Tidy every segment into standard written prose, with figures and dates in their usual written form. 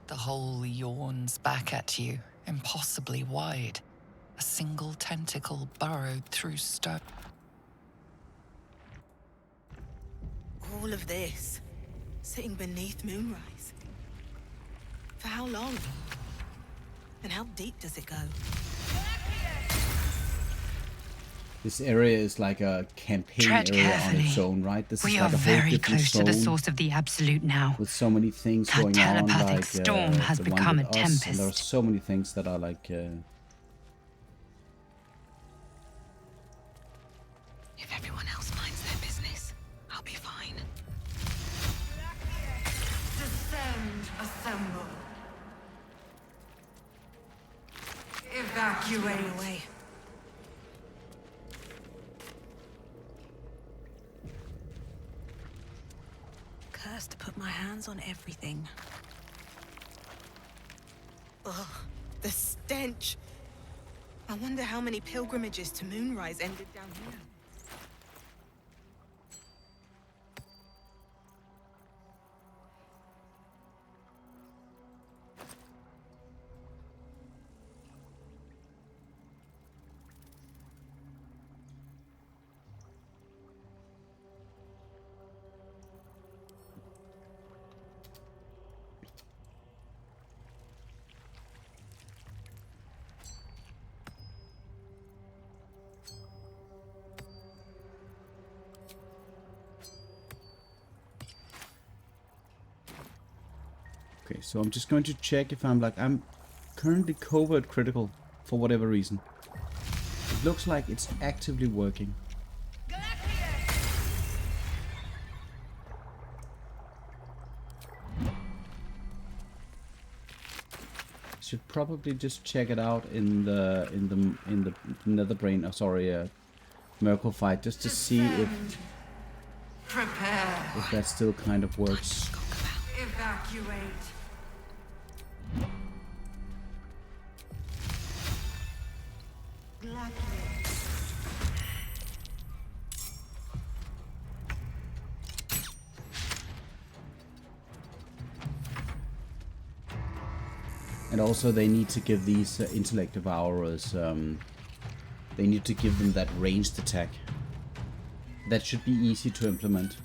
The hole yawns back at you, impossibly wide. A single tentacle burrowed through stone. All of this, sitting beneath moonrise. For how long? And how deep does it go? This area is like a campaign area on its own, right? This We is are like a whole very different close to the zone source of the absolute now. with so many things That going on, telepathic like storm has the become one a with us, and there are tempest. so many things that are like. If everyone else minds their business, I'll be fine. Descend, assemble. Evacuate. Away. Cursed to put my hands on everything. Ugh, the stench. I wonder how many pilgrimages to Moonrise ended down here. Okay, so I'm just going to check if I'm currently covert critical for whatever reason. It looks like it's actively working. Should probably just check it out in the nether brain. Oh, sorry, Merkel fight, just to see if that still kind of works. Evacuate. And also they need to give these intellect devourers, they need to give them that ranged attack. That should be easy to implement.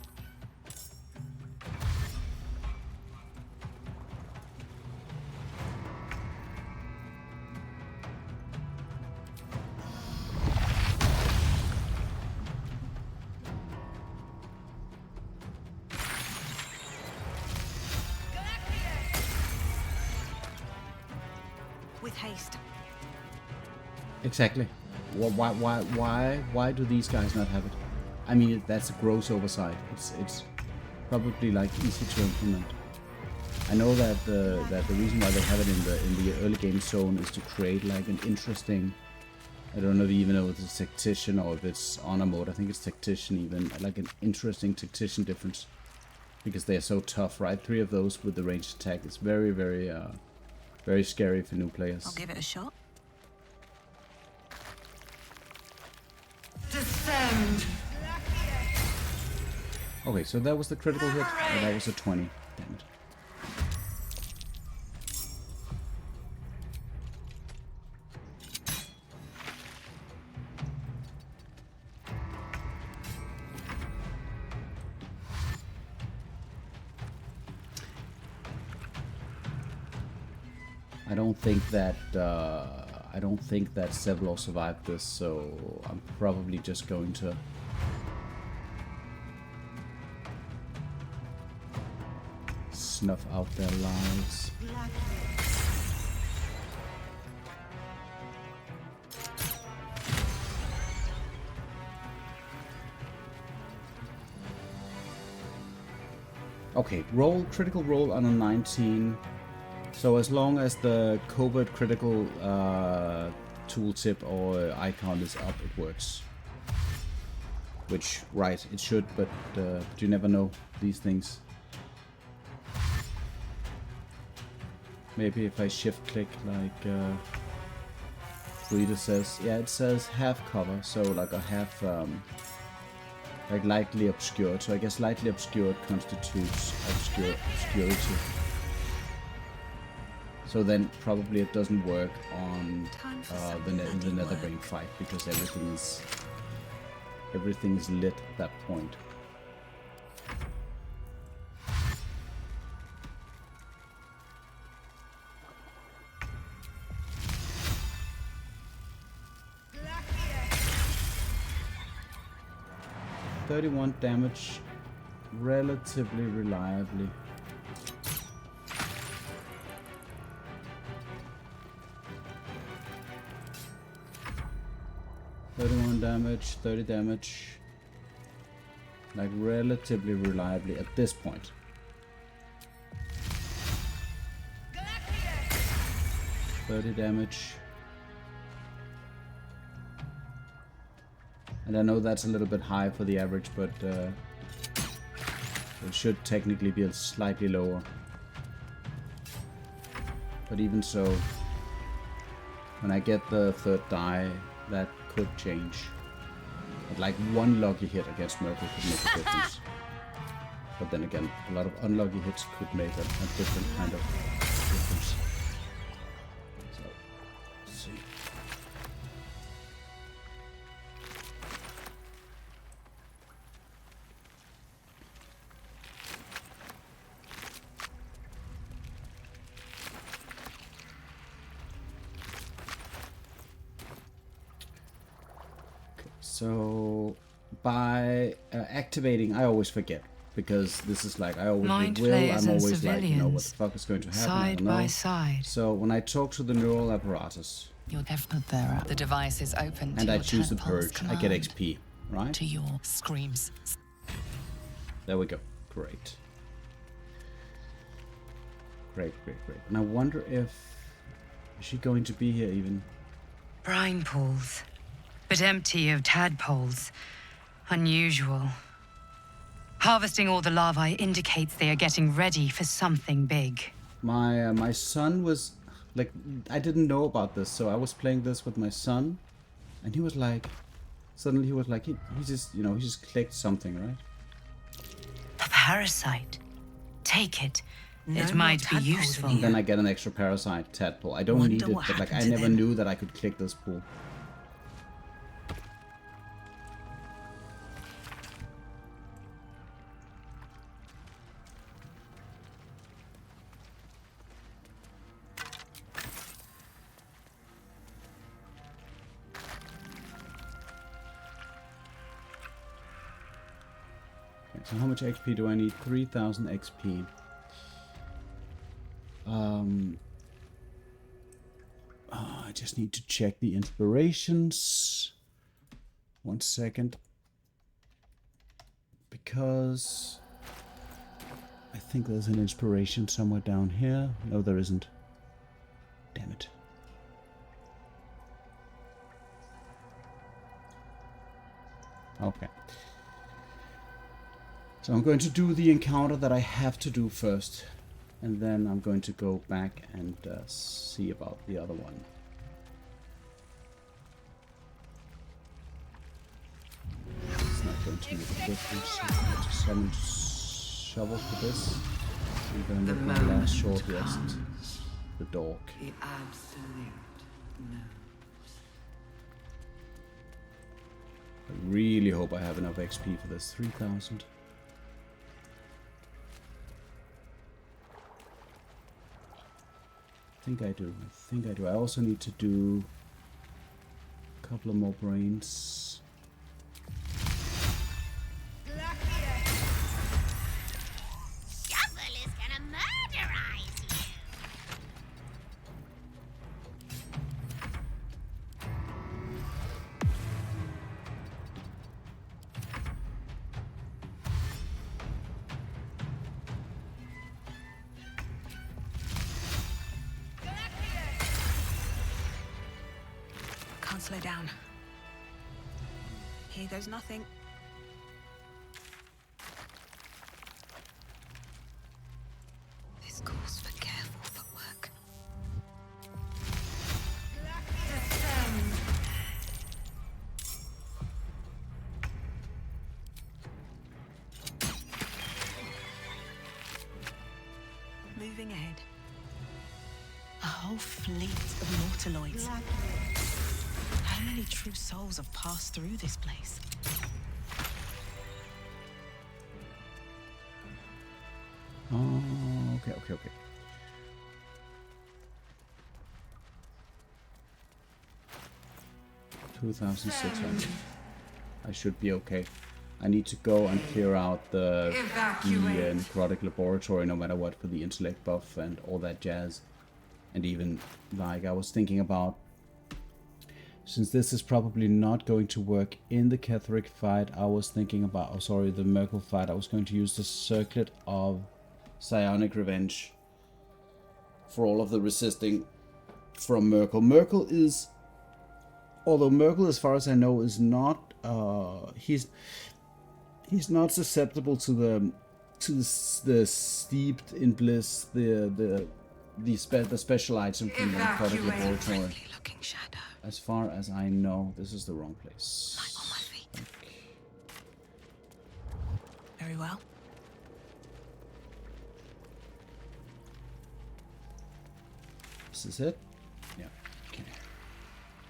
With haste. Exactly. Why do these guys not have it? I mean, that's a gross oversight. It's probably like easy to implement. I know that the reason why they have it in the early game zone is to create like an interesting. I don't know even know if it's tactician or if it's honor mode. I think it's tactician even, like an interesting tactician difference, because they are so tough, right? 3 of those with the ranged attack is very very scary for new players. I'll give it a shot. Descend. Okay, so that was the critical hit, and that was a 20. Damn it. I don't think that Sevlor survived this, so I'm probably just going to snuff out their lives. Okay, critical roll on a 19. So as long as the covert critical tooltip or icon is up, it works. Which, right, it should, but you never know these things. Maybe if I shift click like Rita says, yeah, it says half cover, so like a half, like lightly obscured. So I guess lightly obscured constitutes obscurity. So then probably it doesn't work on Time for the some bloody Netherbrain work. fight because everything is lit at that point. $31 damage, relatively reliably. $31 damage, 30 damage, like relatively reliably at this point. $30 damage. And I know that's a little bit high for the average, but it should technically be slightly lower. But even so, when I get the third die, that could change. But like one lucky hit against Merkel could make a difference. But then again, a lot of unlucky hits could make a different kind of difference. So, let's see. So by activating, I always forget because this is like I always will. I'm always like, you know, what the fuck is going to happen? I don't know. Side by side. So when I talk to the neural apparatus You're definitely there. The device is open to and I your choose the tadpole's purge, I get command, XP, right? to your screams. There we go. Great. Great. And I wonder if is she going to be here even? Brine pools, but empty of tadpoles. Unusual. Harvesting all the larvae indicates they are getting ready for something big. My son was like, I didn't know about this, so I was playing this with my son, and he was like, suddenly he was like, he just, you know, he just clicked something, right? A parasite. Take it. No It more might be tadpoles in useful. here. Then I get an extra parasite tadpole. I don't Wonder need it, what but like I happened to never them. knew that I could click this pool. Okay, so how much XP do I need? 3000 XP. I just need to check the inspirations. 1 second. Because I think there's an inspiration somewhere down here. No, there isn't. Damn it. Okay. So I'm going to do the encounter that I have to do first. And then I'm going to go back and see about the other one. It's not going to make a difference. I'm going to summon shovel for this. And then with my last short rest, the dog. The absolute knows. I really hope I have enough XP for this. 3000. I think I do. I also need to do a couple of more brains. Shuffle is gonna murderize you. Can't slow down. Here goes nothing. This calls for careful footwork. Descend. Moving ahead. whole fleet of nautiloids. How many true souls have passed through this place? Oh, okay. 2,600. I should be okay. I need to go and clear out the Necrotic Laboratory no matter what for the intellect buff and all that jazz. And even, like, I was thinking about, since this is probably not going to work in the Catholic fight, I was thinking about, the Merkel fight, I was going to use the Circlet of Psionic Revenge for all of the resisting from Merkel. Merkel is, although Merkel, as far as I know, is not, he's not susceptible to the steeped in bliss, the special item from the Necrotic Laboratory. As far as I know, this is the wrong place. Light on my feet. Very well. This is it? Yeah. Okay.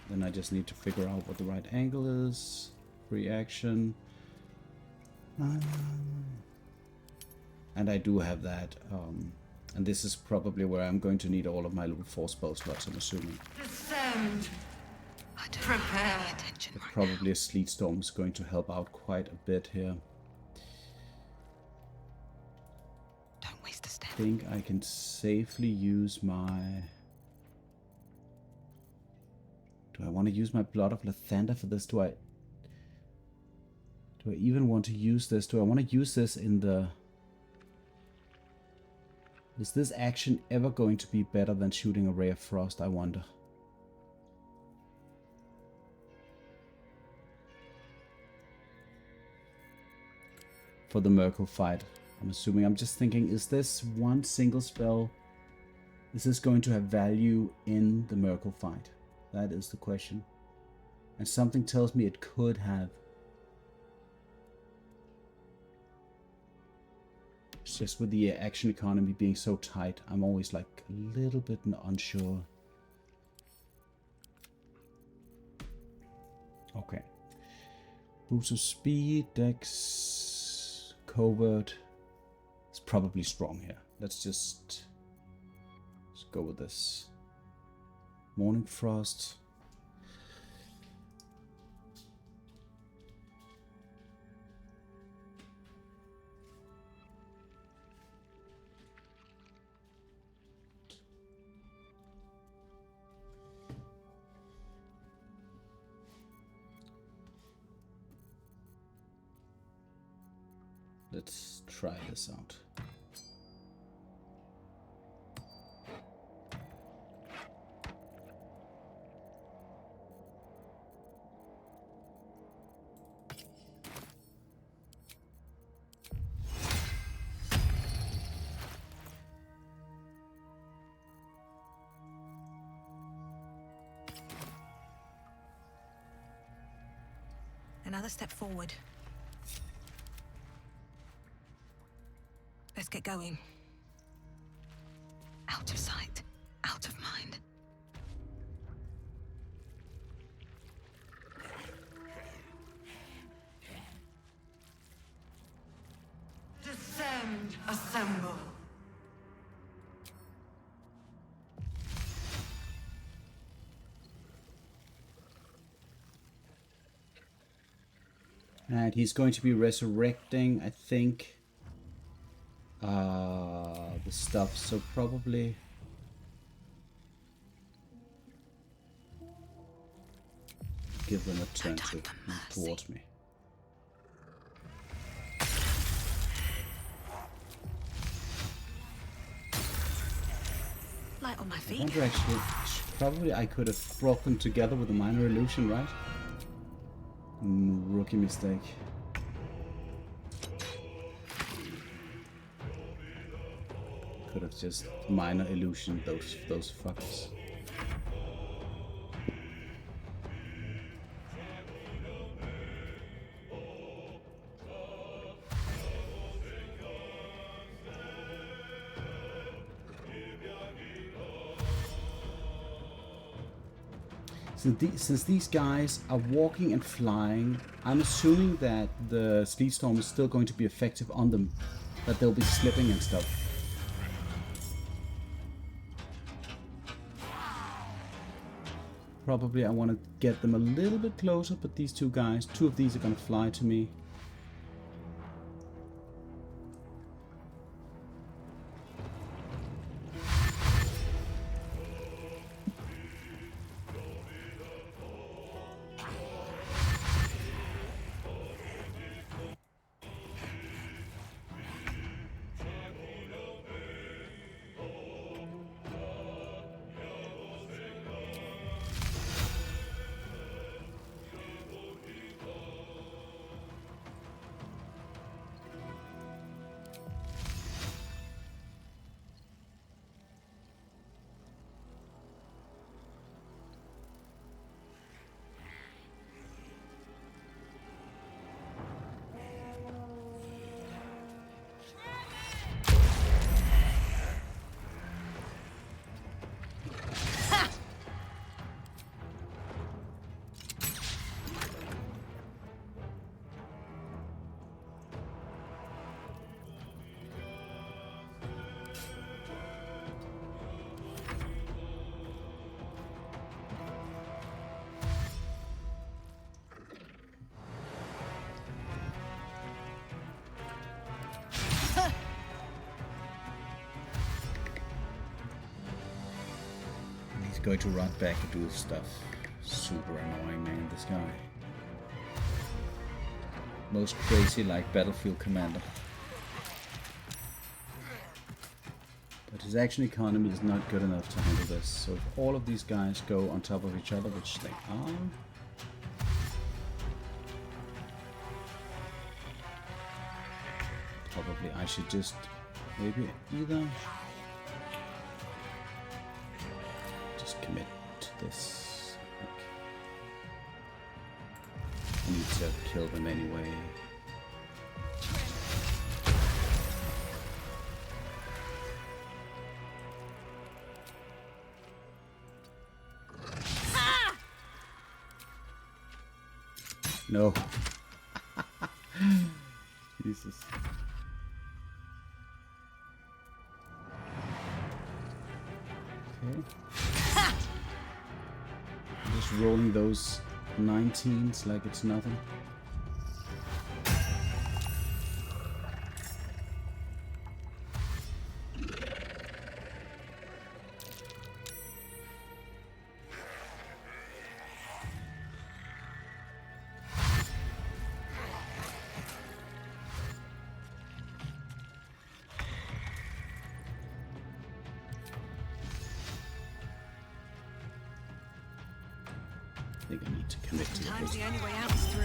Then I just need to figure out what the right angle is. Reaction. And I do have that. And this is probably where I'm going to need all of my level 4 spell slots, I'm assuming. Descend. I don't Prepare. pay attention right Probably a sleet storm is going to help out quite a bit here. now. Don't waste a step. I think I can safely use my... Do I want to use my Blood of Lathander for this? Do I even want to use this? Do I want to use this in the... Is this action ever going to be better than shooting a Ray of Frost, I wonder? For the Merkel fight, I'm assuming. I'm just thinking, is this one single spell? Is this going to have value in the Merkel fight? That is the question. And something tells me it could have. It's just with the action economy being so tight, I'm always like a little bit unsure. Okay. Boost of speed, dex, covert. It's probably strong here. Let's go with this. Morning Frost. Let's try this out. Another step forward. Let's get going. Out of sight, out of mind. Descend. Assemble. And he's going to be resurrecting, I think, the stuff, so probably give them a turn to move towards me. Light on my I feet. wonder actually, probably I could have brought them together with a minor illusion, right? Rookie mistake. Could have just minor illusion those fuckers. Since these guys are walking and flying, I'm assuming that the sleet storm is still going to be effective on them, that they'll be slipping and stuff. Probably I want to get them a little bit closer, but these two guys, two of these are going to fly to me. Going to run back and do stuff. Super annoying, man, this guy. Most crazy like battlefield commander. But his action economy is not good enough to handle this. So if all of these guys go on top of each other, which they are, probably I should just maybe either commit to this. Okay. I need to kill them anyway. No. Jesus. Okay. Just rolling those 19s like it's nothing. I think I need to commit to Sometimes this. the only way out is through.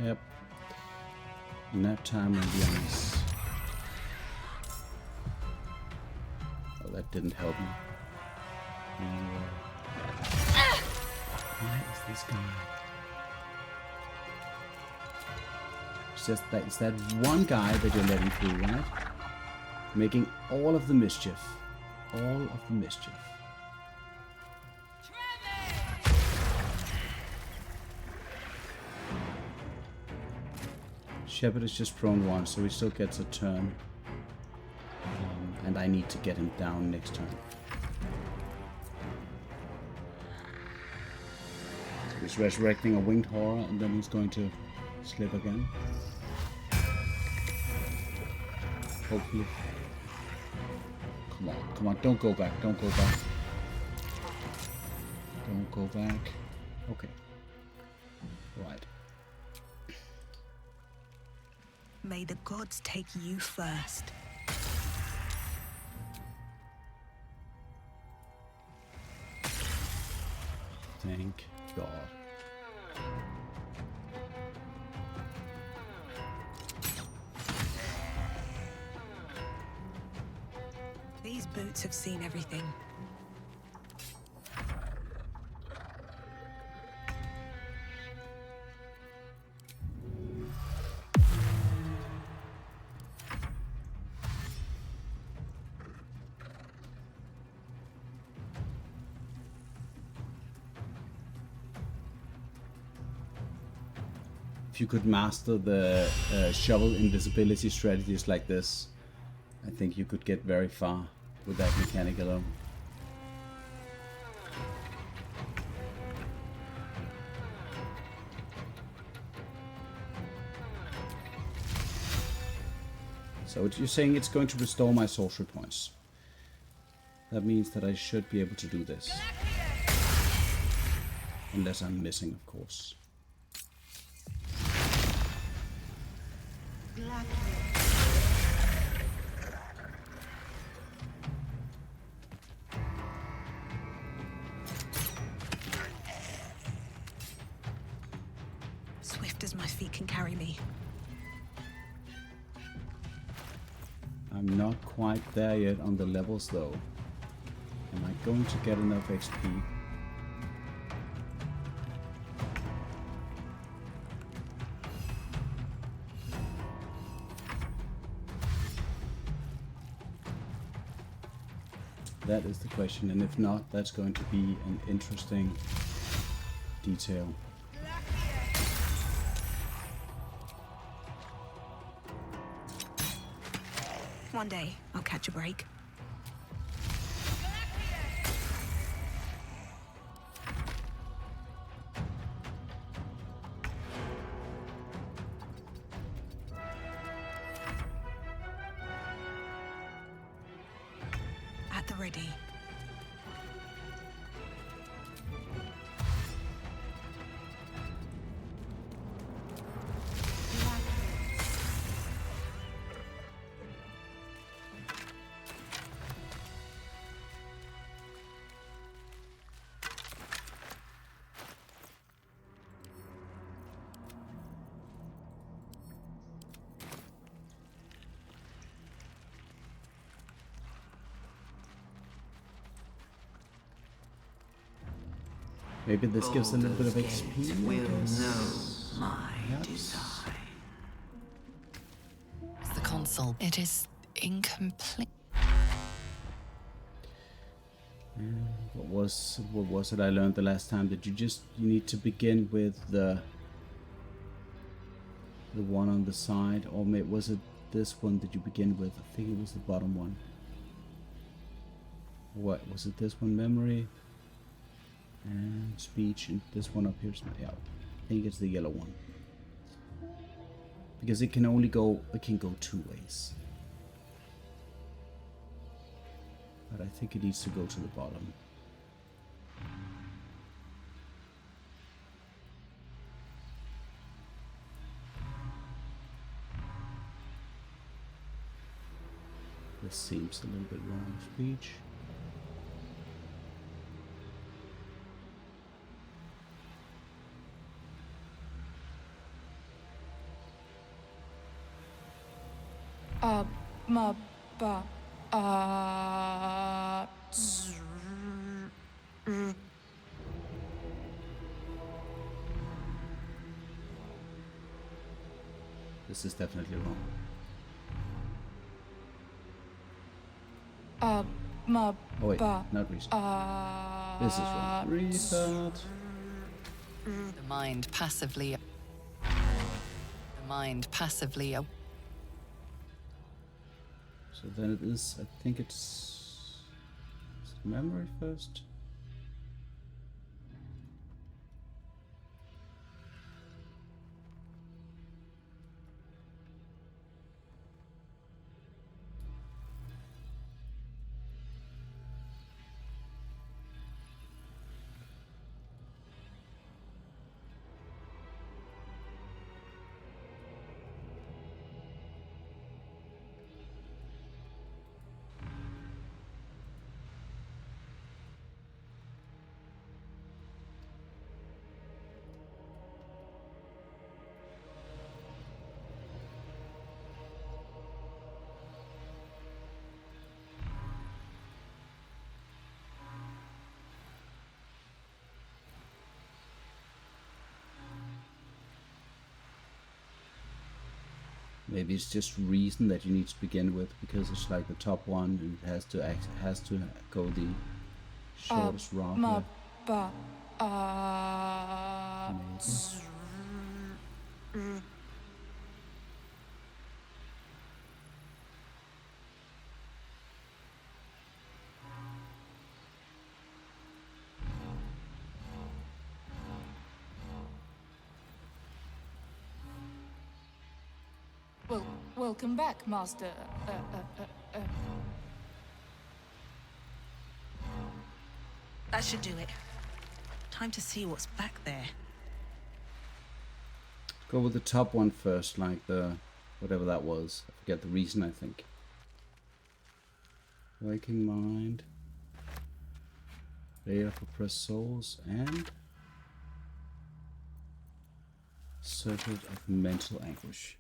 Yep. Nap time on the ice. Oh, that didn't help me. Why is this guy? It's just that it's that one guy that you're letting through, right? Making all of the mischief. All of the mischief. Shepherd is just prone once, so he still gets a turn. And I need to get him down next turn. So he's resurrecting a winged horror, and then he's going to slip again. Hopefully. Come on, don't go back, don't go back. Don't go back. Okay. Right. May the gods take you first. Thank God. These boots have seen everything. if you could master the shovel invisibility strategies like this, I think you could get very far with that mechanic alone. So you're saying it's going to restore my sorcery points. That means that I should be able to do this. Unless I'm missing, of course. Swift as my feet can carry me. I'm not quite there yet on the levels though. Am I going to get enough XP? That is the question, and if not, that's going to be an interesting detail. One day, I'll catch a break. At the ready. Maybe this gives a little bit of XP. Will know my design. The console. It is incomplete. What was it I learned the last time? That you need to begin with the one on the side, or maybe was it this one that you begin with? I think it was the bottom one. What was it? This one, memory and speech, and this one up here. Yeah, I think it's the yellow one, because it can go two ways. But I think it needs to go to the bottom. This seems a little bit wrong. Speech. This is definitely wrong. Oh wait, not restart. This is wrong. Restart. The mind passively. So then it is, I think it's memory first. Maybe it's just reason that you need to begin with, because it's like the top one and it has to go the shortest route. Well, welcome back, Master. That should do it. Time to see what's back there. Go with the top one first, like the whatever that was. I forget the reason, I think. Waking mind. Layer for oppressed souls and circuit of mental anguish.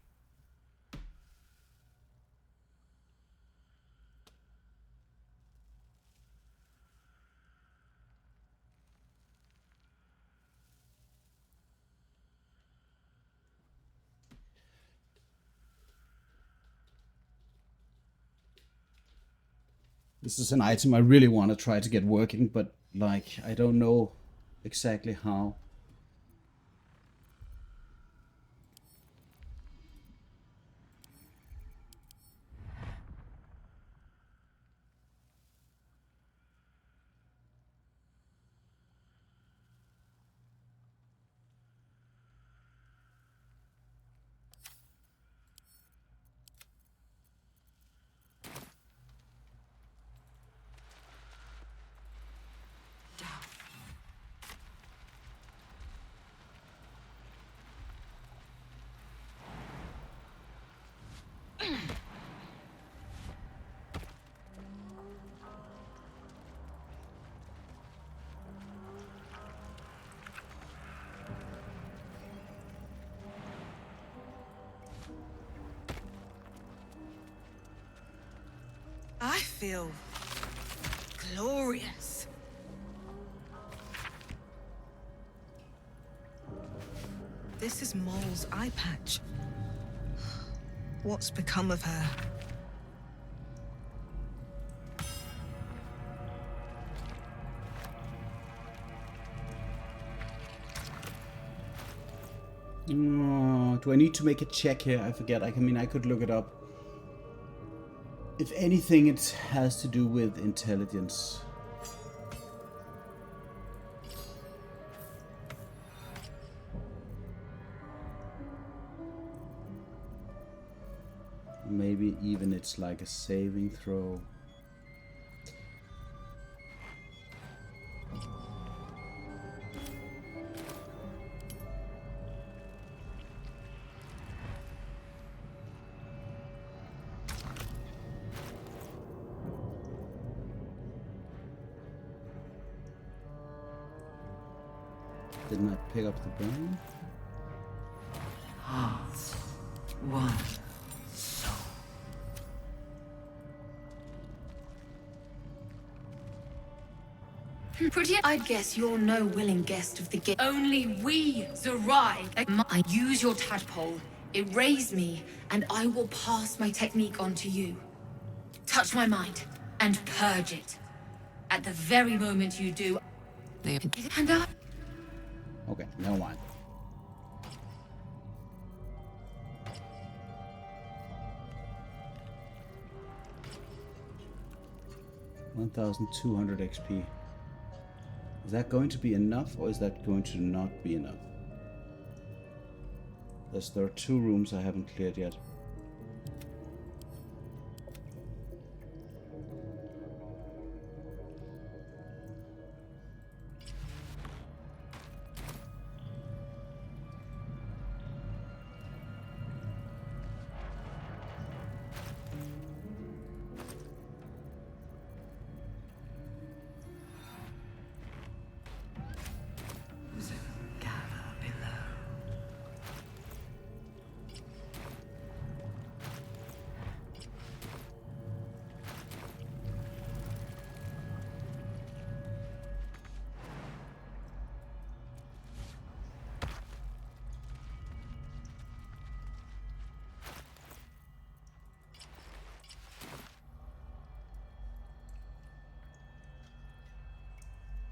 This is an item I really want to try to get working, but like I don't know exactly how. I feel glorious. This is Mole's eye patch. What's become of her? Do I need to make a check here? I forget. I mean, I could look it up. If anything, it has to do with intelligence. Maybe even it's like a saving throw. Didn't I pick up the brain? Hearts, one soul. Pretty, I'd guess you're no willing guest of the game. Only we survive. I use your tadpole, erase me, and I will pass my technique on to you. Touch my mind and purge it. At the very moment you do, and I... Okay, never mind. $1,200 XP. Is that going to be enough, or is that going to not be enough? There are 2 rooms I haven't cleared yet. Gather below.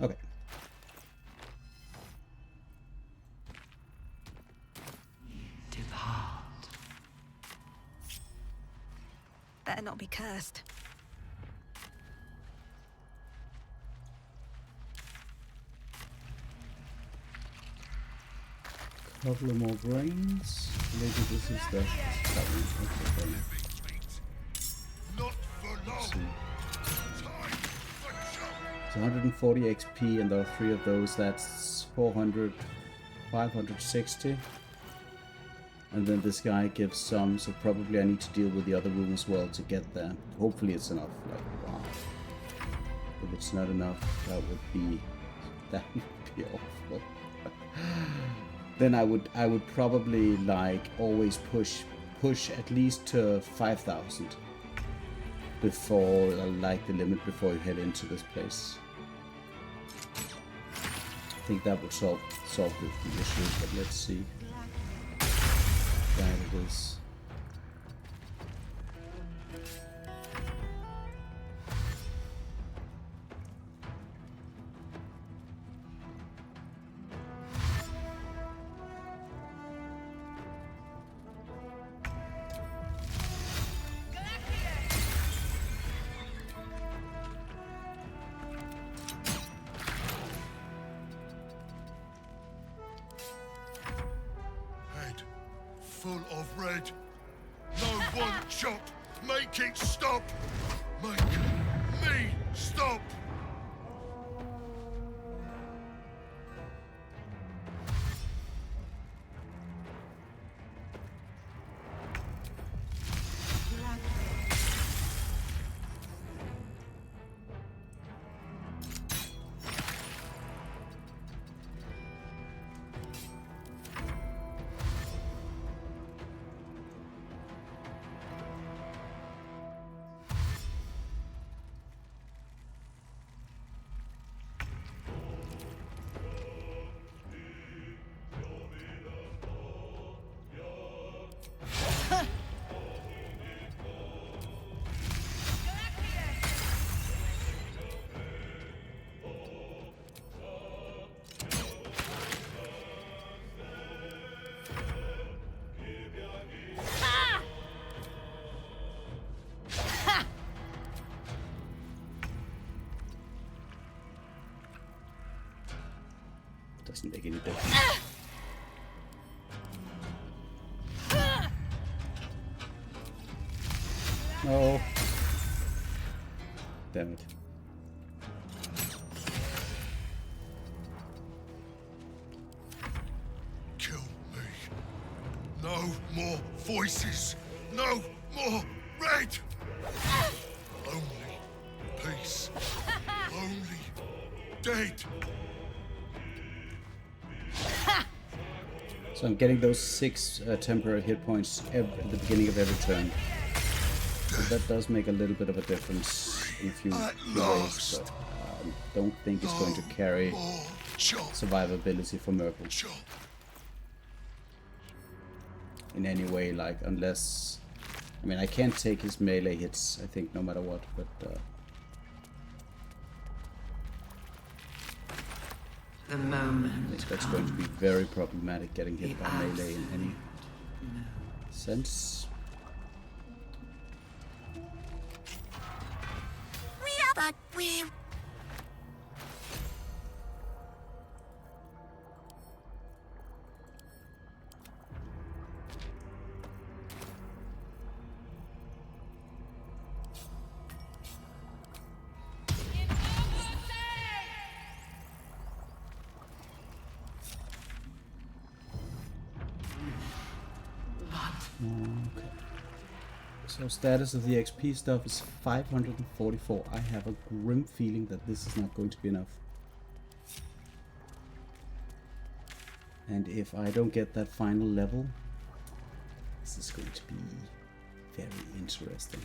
Okay. To not be cursed. Couple of more brains. Maybe this is that one. Okay, fine. Not for long. Let's see. Time for jump. It's 140 XP, and there are 3 of those. That's 400, 560. And then this guy gives some, so probably I need to deal with the other room as well to get there. Hopefully it's enough. Like, wow. If it's not enough, that would be awful. Then I would probably like always push at least to 5,000 before like the limit before you head into this place. I think that would solve the issue, but let's see. That it is. Head full of red. No one chop. Make it stop. Make me stop. Doesn't make any difference. No. Damn it. Kill me. No more voices. No more red. Only peace. Only dead. So I'm getting those 6 temporary hit points at the beginning of every turn. So that does make a little bit of a difference in a few ways, but I don't think it's going to carry survivability for Merkel in any way, like, unless... I mean, I can't take his melee hits, I think, no matter what, but... The moment. I think that's going to be very problematic, getting hit by melee in any sense. Okay. So status of the XP stuff is 544. I have a grim feeling that this is not going to be enough. And if I don't get that final level, this is going to be very interesting.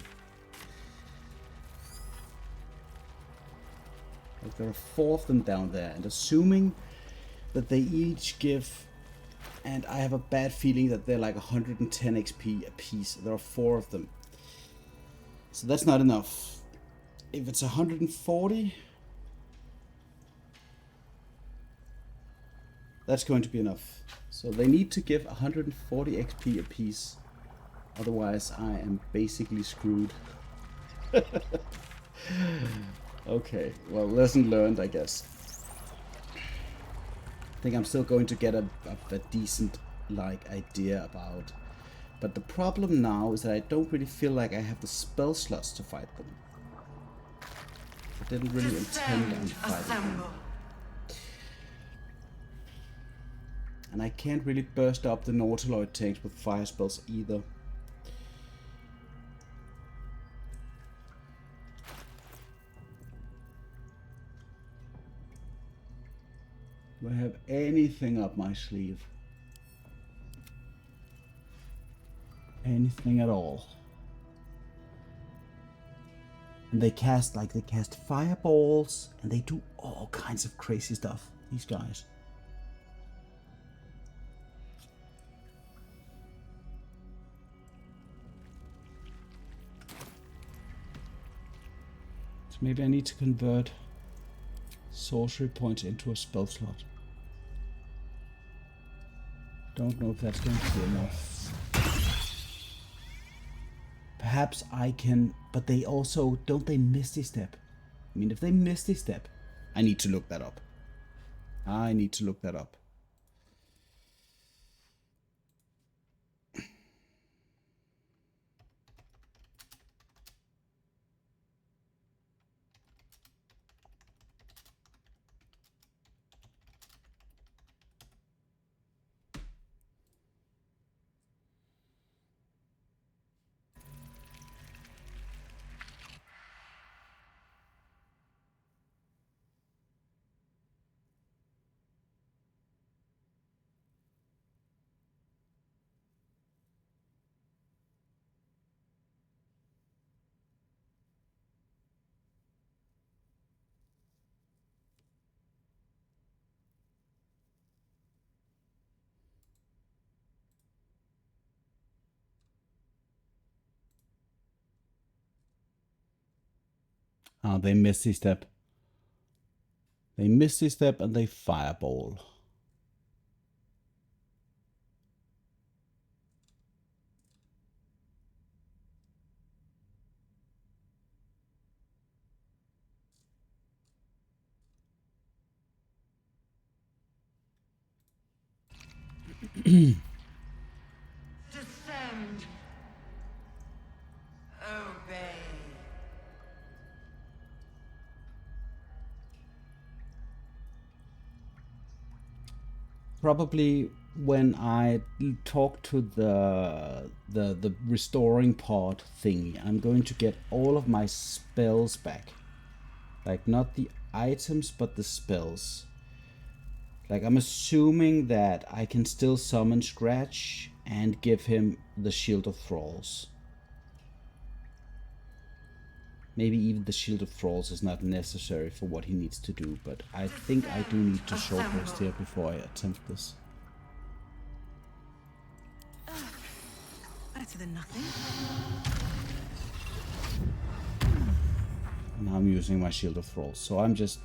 Like, there are 4 of them down there, and assuming that they each give... And I have a bad feeling that they're like 110 XP a piece. There are 4 of them. So that's not enough. If it's 140... that's going to be enough. So they need to give 140 XP a piece. Otherwise I am basically screwed. Okay, well, lesson learned, I guess. I think I'm still going to get a decent, like, idea about. But the problem now is that I don't really feel like I have the spell slots to fight them. I didn't really intend on fighting them. And I can't really burst up the Nautiloid tanks with fire spells either. Do I have anything up my sleeve? Anything at all? And they cast fireballs, and they do all kinds of crazy stuff, these guys. So maybe I need to convert sorcery points into a spell slot. Don't know if that's going to be enough. Perhaps I can, but they also, don't they Misty Step? I mean, if they Misty Step, I need to look that up. I need to look that up. They Misty Step. They Misty Step and they Fireball. Descend. Obey. Probably when I talk to the restoring pod thingy, I'm going to get all of my spells back. Like, not the items, but the spells. Like, I'm assuming that I can still summon Scratch and give him the Shield of Thralls. Maybe even the Shield of Thralls is not necessary for what he needs to do, but I think I do need to short rest here before I attempt this. Better than nothing. Now I'm using my Shield of Thralls, so I'm just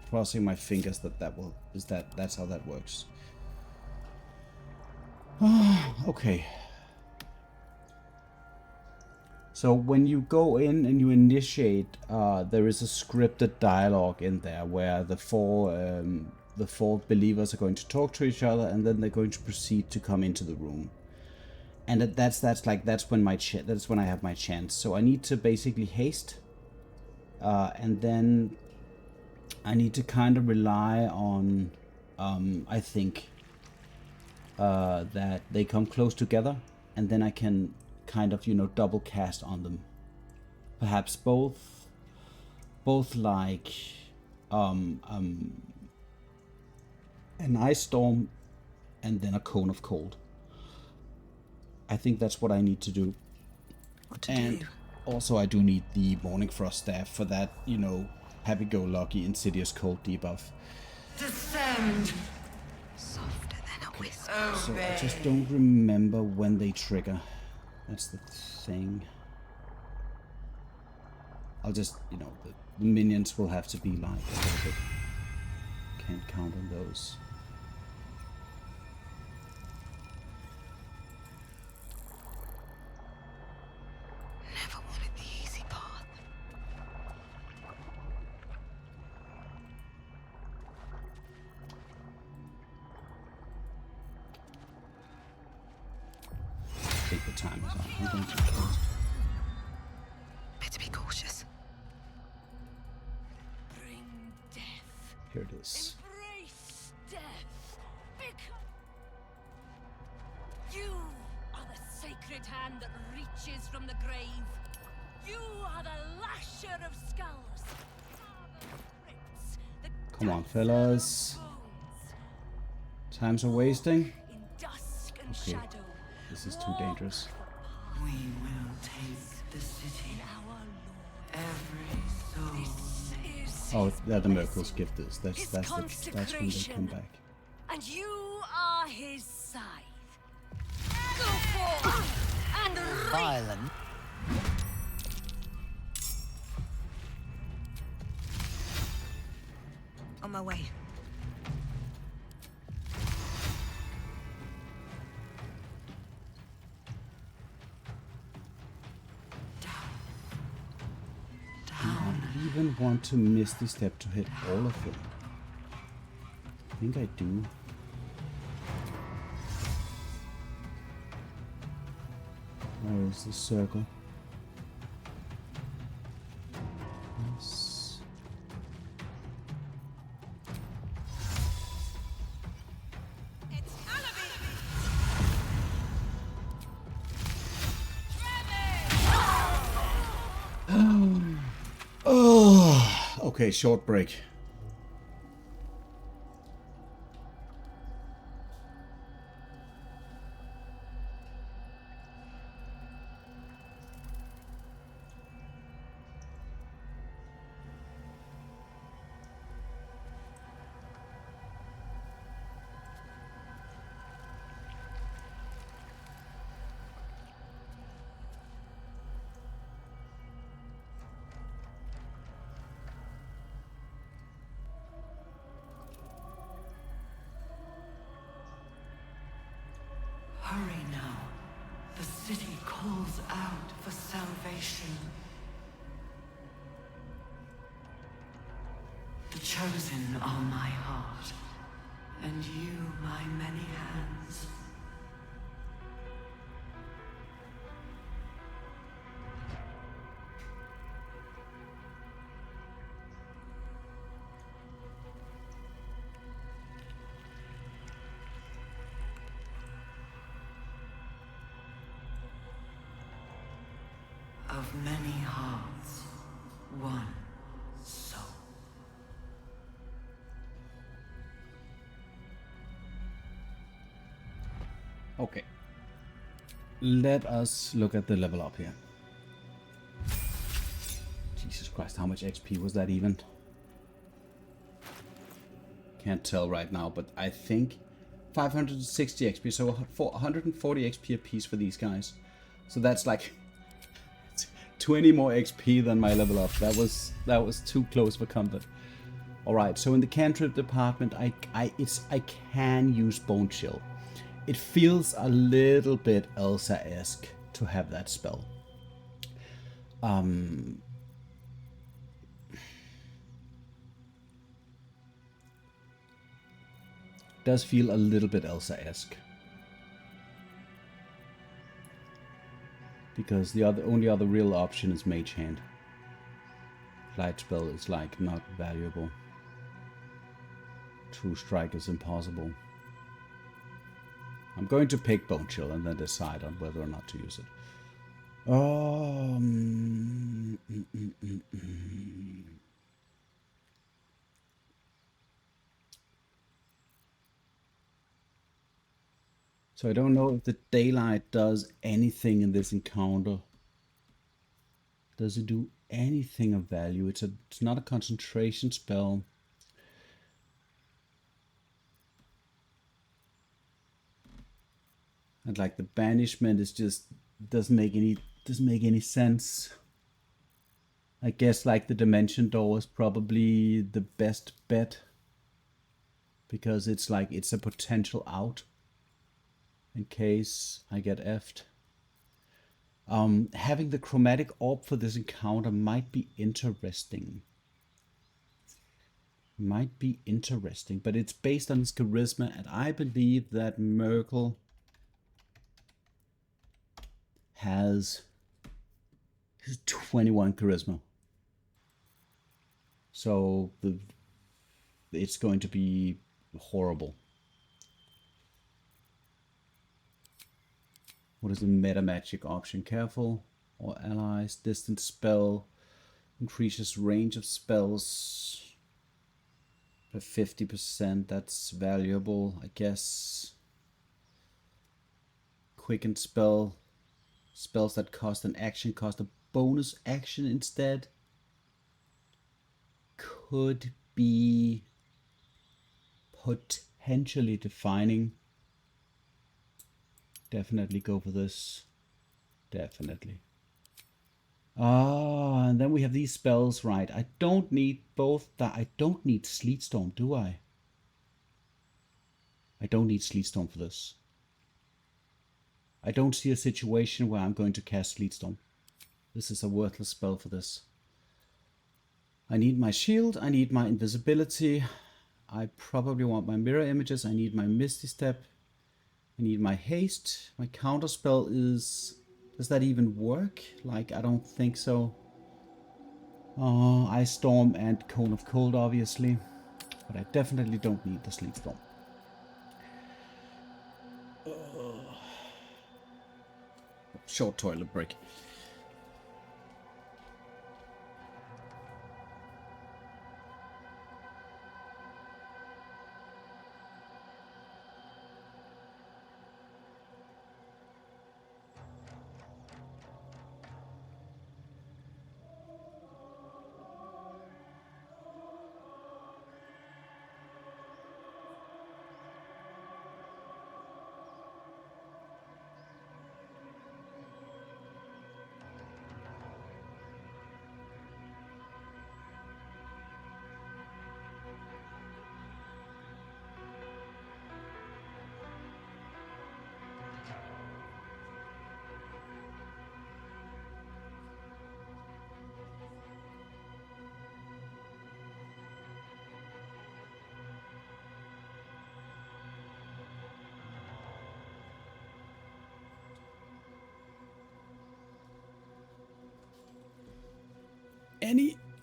crossing my fingers that that's how that works. Okay. So when you go in and you initiate, there is a scripted dialogue in there where the four believers are going to talk to each other, and then they're going to proceed to come into the room. And that's when I have my chance. So I need to basically haste, and then I need to kind of rely on, I think, that they come close together, and then I can kind of, double cast on them. Perhaps both like an ice storm and then a cone of cold. I think that's what I need to do. And also I do need the Morning Frost staff for that, happy-go-lucky insidious cold debuff. Descend. Softer than a whisper. So I just don't remember when they trigger. That's the thing. I'll just, the minions will have to be like a little bit. Can't count on those. Never wanted the easy path. time is on. I'm going to close. Better be cautious. Bring death. Here it is. Embrace death. Because you are the sacred hand that reaches from the grave. You are the lasher of skulls. Come on, fellas. Times are wasting. In dusk and Okay, shadow. this is too dangerous. We will take the city. Our Lord. Every soul. This is Oh, his the miracles blessing, give this. That's his that's when they consecration. come back. And you are his scythe. Go forth and reap. Violent. On my way. I even want to miss the step to hit all of them. I think I do. Where is the circle? Yes. It's Alabi. Oh, okay, short break. Hurry now. The city calls out for salvation. The chosen are my heart, and you my many hands. Of many hearts, one soul. Okay. Let us look at the level up here. Jesus Christ, how much XP was that even? Can't tell right now, but I think 560 XP, so 140 XP a piece for these guys. So that's like 20 more XP than my level up. That was too close for comfort. All right, so in the cantrip department, I can use Bone Chill. It feels a little bit Elsa-esque to have that spell. Does feel a little bit Elsa-esque. Because the only other real option is Mage Hand. Light spell is like not valuable. True Strike is impossible. I'm going to pick Bone Chill and then decide on whether or not to use it. So I don't know if the daylight does anything in this encounter. Does it do anything of value? It's not a concentration spell. And like the banishment is just doesn't make any sense. I guess like the dimension door is probably the best bet, because it's like it's a potential out in case I get effed. Having the chromatic orb for this encounter might be interesting. But it's based on his charisma, and I believe that Merkel has 21 charisma. So it's going to be horrible. What is the meta magic option? Careful. Or allies. Distant spell. Increases range of spells by 50%. That's valuable, I guess. Quicken spell. Spells that cost an action cost a bonus action instead. Could be potentially defining. Definitely go for this. Definitely. Ah, and then we have these spells, right? I don't need both. I don't need Sleetstorm, do I? I don't need Sleetstorm for this. I don't see a situation where I'm going to cast Sleetstorm. This is a worthless spell for this. I need my shield. I need my invisibility. I probably want my mirror images. I need my Misty Step. I need my haste. My counter spell is... Does that even work? Like, I don't think so. Ice Storm and Cone of Cold, obviously. But I definitely don't need the Sleep Storm. Short toilet break.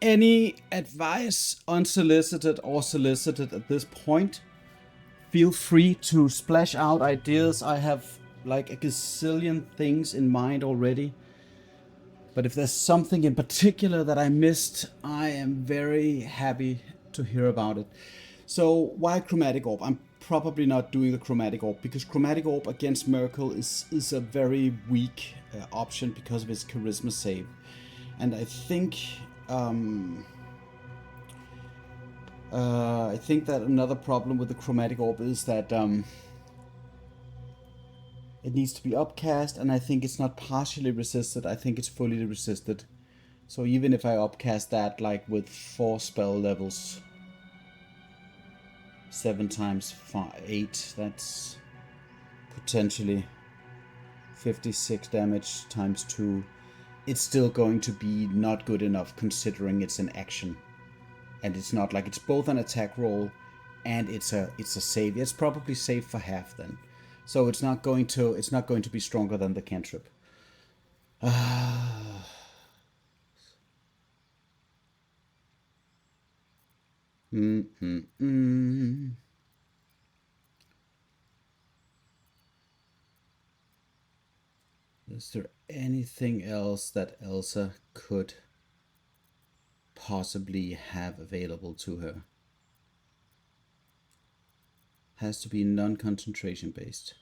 Any advice, unsolicited or solicited at this point? Feel free to splash out ideas. I have like a gazillion things in mind already. But if there's something in particular that I missed, I am very happy to hear about it. So why Chromatic Orb? I'm probably not doing the Chromatic Orb because Chromatic Orb against Miracle is a very weak option because of its charisma save. And I think that another problem with the Chromatic Orb is that it needs to be upcast, and I think it's not partially resisted, I think it's fully resisted. So even if I upcast that like with 4 spell levels, 7 times 8, that's potentially 56 damage times 2. It's still going to be not good enough considering it's an action. And it's not like it's both an attack roll and it's a save. It's probably safe for half then. So it's not going to be stronger than the cantrip. Is there anything else that Elsa could possibly have available to her? Has to be non-concentration based.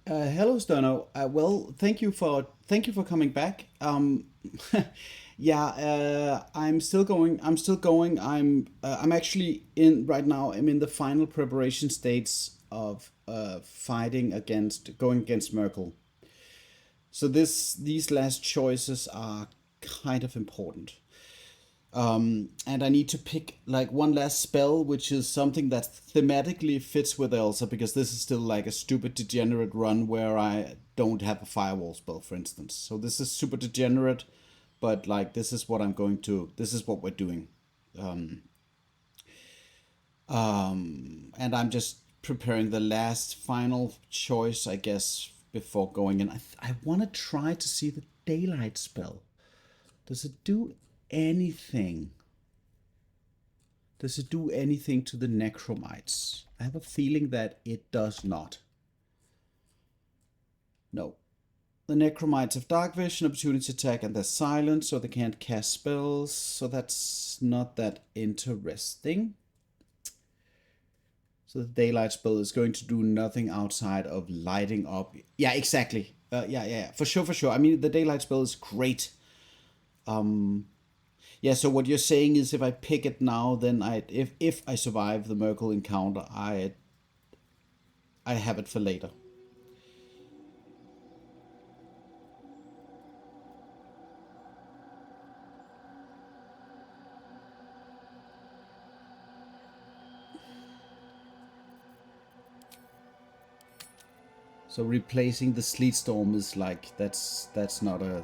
Hello Sterno. Well, thank you for coming back. Yeah, I'm still going. I'm actually in right now. I'm in the final preparation states of going against Merkel. So these last choices are kind of important. And I need to pick like one last spell, which is something that thematically fits with Elsa, because this is still like a stupid degenerate run where I don't have a firewall spell, for instance. So this is super degenerate, but like this is what we're doing. And I'm just preparing the last final choice, I guess, before going in. I want to try to see the daylight spell. Does it do anything? Does it do anything to the necromites? I have a feeling that it does not. No. The necromites have dark vision, opportunity attack, and they're silent, so they can't cast spells. So that's not that interesting. So the daylight spell is going to do nothing outside of lighting up. Yeah, exactly. Yeah. For sure. I mean, the daylight spell is great. Yeah, so what you're saying is if I pick it now, then if I survive the Merkel encounter, I have it for later. So replacing the sleet storm is like that's not a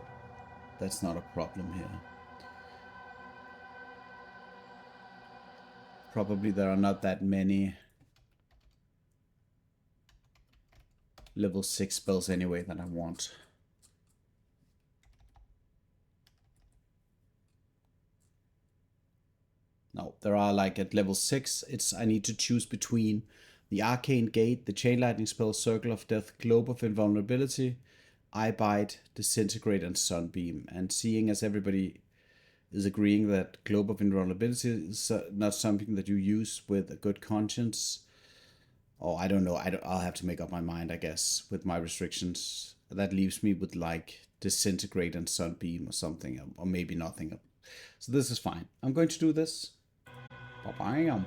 problem here. Probably there are not that many level 6 spells anyway that I want. No, there are like at level 6, I need to choose between the Arcane Gate, the Chain Lightning spell, Circle of Death, Globe of Invulnerability, Eye Bite, Disintegrate, and Sunbeam. And seeing as everybody is agreeing that Globe of Invulnerability is not something that you use with a good conscience, or I don't know, I'll have to make up my mind, I guess, with my restrictions. That leaves me with like Disintegrate and Sunbeam or something, or maybe nothing. So this is fine. I'm going to do this. Bam.